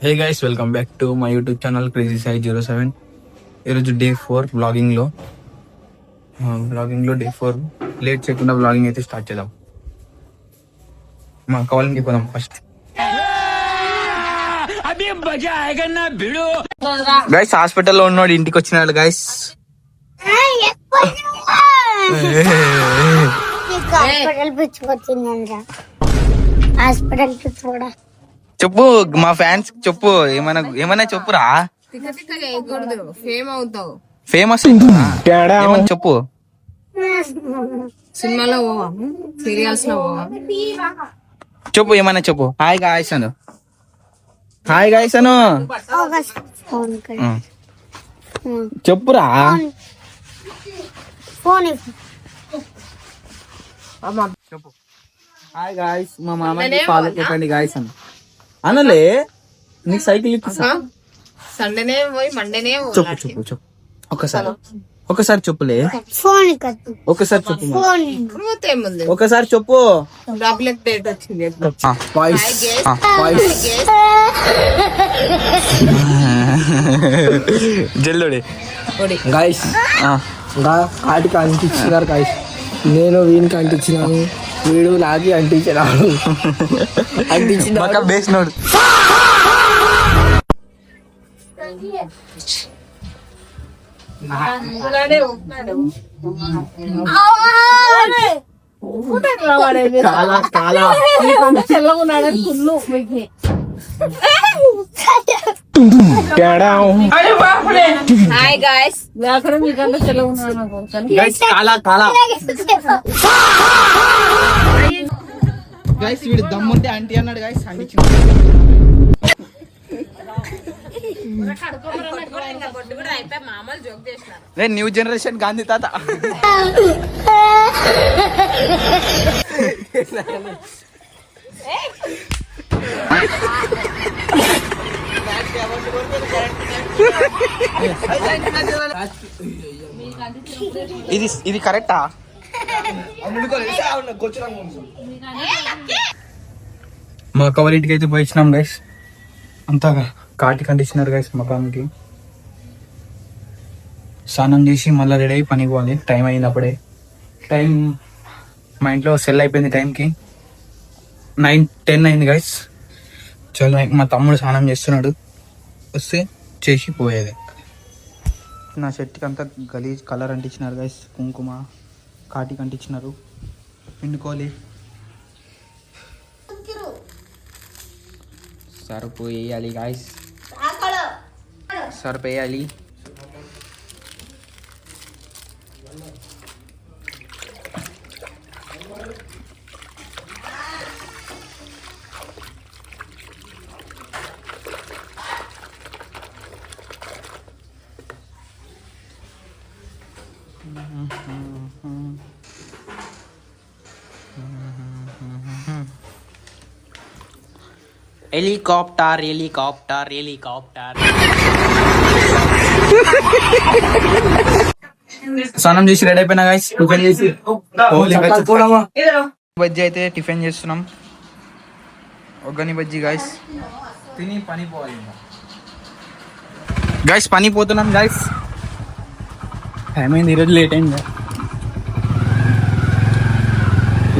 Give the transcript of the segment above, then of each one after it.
Hey guys, welcome back to my YouTube channel crazy Sai 07. ఈరోజు day 4 బ్లాగింగ్లో day 4 late చేయకుండా blogging అయితే start చేద్దాం. మా కావాలని పోదాం ఫస్ట్. గైస్, హాస్పిటల్లో ఉన్నాడు, ఇంటికి వచ్చినాడు గైస్. చెప్పు మా ఫ్యాన్స్, చెప్పు ఏమైనా చెప్పురా. ఫేమస్ ఏమని చెప్పు. సినిమాలో సీరియల్స్ లో చెప్పు, ఏమైనా చెప్పు. హాయ్ గాయ్స్ అను. హాయ్ గాయ్స్ అను. చెప్పురా. చెప్పు. హాయ్ గాయ్స్, మా మామకి ఫాలో చెప్పండి గాయ్స్ అను. అనలే, నీకు సైకిల్ ఇప్పిస్తా. సండేనే పోయి మండేనే చెప్పు చెప్పు చెప్పు. ఒకసారి చెప్పులే. ఒకసారి చెప్పు. ఒకసారి చెప్పు. డేట్ వచ్చింది. జల్లుడే గాయస్, కాటికి అంటించినారు గాయస్. నేను వీనికి అంటించినాను, వీడు నాకి అంటించినాడు. బేసినోడు. హాయ్ గాయ్స్, మీకన్నా చెల్లవున్నాను. గైస్, వీడు దమ్ముంటే ఆంటీ అన్నాడు గైస్. న్యూ జనరేషన్ గాంధీ తాత. ఇది కరెక్టా? మా కవర్ ఇంటికి అయితే పోయించినాం గైస్. అంతా కాటి కండిషనర్ గైస్. మకానికి స్నానం చేసి మళ్ళీ రెడీ అయ్యి పనికి పోవాలి. టైం అయింది అప్పుడే. టైం మా ఇంట్లో సెల్ అయిపోయింది టైంకి. 9:10 అయింది గైస్. చలో, మా తమ్ముడు స్నానం చేస్తున్నాడు, వస్తే చేసి పోయేది. నా షర్ట్కి అంతా గలీజ్ కలర్ అంటించినారు గైస్. కుంకుమ కాటికి అంటించినారు. పిండుకోవాలి. సరుపు వేయాలి గాయస్, సరుపు వేయాలి. Helicopter helicopter helicopter. స్నానం చేసి రెడీ అయిపోయినా గైస్. టిఫిన్ చేసి బజ్జీ అయితే టిఫిన్ చేస్తున్నాం. ఒగ్గని బజ్జీ గైస్. తిని పని పోవాలి గైస్. పని పోతున్నాం గైస్. టైం అయింది, ఈరోజు లేట్ అయింది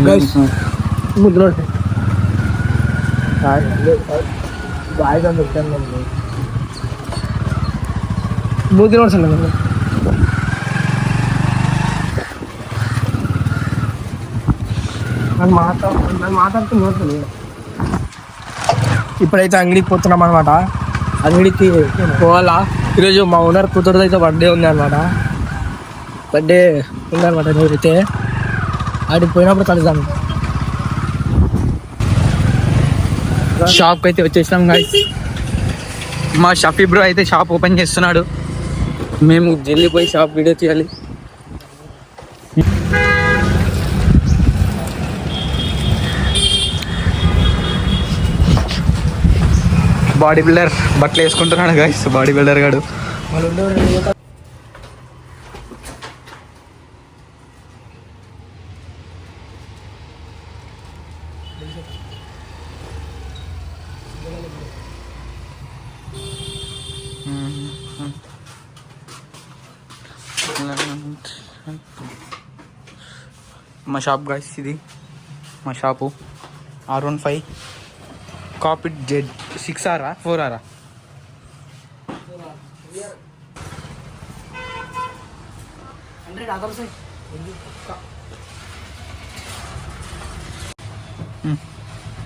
గైస్. ఇప్పుడైతే అంగడికి పోతున్నాం అనమాట. అంగడికి పోవాలా. ఈరోజు మా ఓనర్ కూతురుది అయితే బర్త్డే ఉంది అనమాట. బర్త్డే ఉందన్నమాట. నేనైతే ఆడికి పోయినప్పుడు కలుద్దాం. షాప్కి అయితే వచ్చేసినాం గాయస్. మా షఫీ బ్రో అయితే షాప్ ఓపెన్ చేస్తున్నాడు. మేము జల్లి పోయి షాప్ వీడియో తీయాలి. బాడీ బిల్డర్ బట్టలు వేసుకుంటున్నాడు గాయస్. బాడీ బిల్డర్ గాడు. మా షాప్ గైస్, ఇది మా shop. R15 కాపిట్ Z 6R 4R.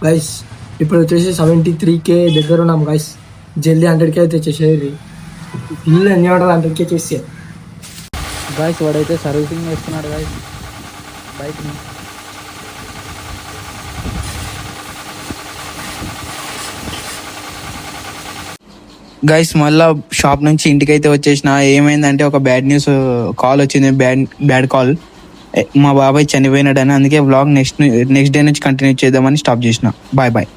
Guys ఇప్పుడు వచ్చేసి 73K దగ్గర ఉన్నాం గైస్. జల్దీ 100K అయితే చేసేది. ఇల్లు ఎన్ని ఉంటుంది 100K చేసే. గైస్ వాడైతే సర్వీసింగ్ చేస్తున్నాడు గైస్ బైక్ని. గైస్ మళ్ళా షాప్ నుంచి ఇంటికైతే వచ్చేసిన. ఏమైందంటే ఒక బ్యాడ్ న్యూస్ కాల్ వచ్చింది, బ్యాడ్ కాల్. మా బాబాయ్ చనిపోయినాడని. అందుకే వ్లాగ్ నెక్స్ట్ డే నుంచి కంటిన్యూ చేద్దామని స్టాప్ చేసిన. Bye bye.